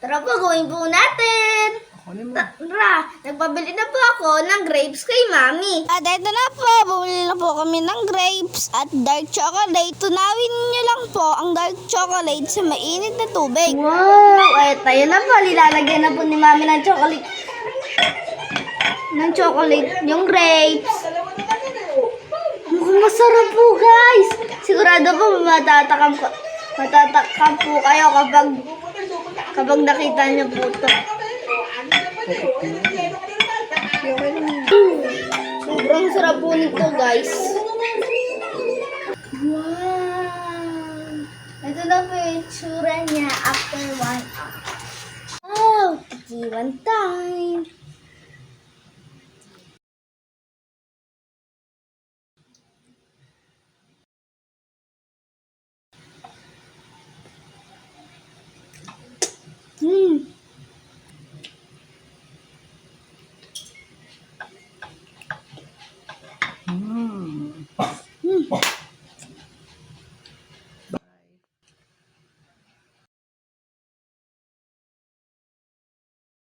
Tara po, gawin po natin. Tara, nagpabili na po ako ng grapes kay Mami. At ito na po, bumili na po kami ng grapes at dark chocolate. Tunawin niyo lang po ang dark chocolate sa mainit na tubig. Wow! Ay, tayo na po. Lilalagyan na po ni Mami ng chocolate. Yung grapes. Mukhang masarap po, guys. Sigurado po matatakam po kayo kapag nakita niyo po ito. Sobrang sarap po nito, guys. Wow! Ito na po yung itsura niya after 1 hour. Wow! Tikiwan time!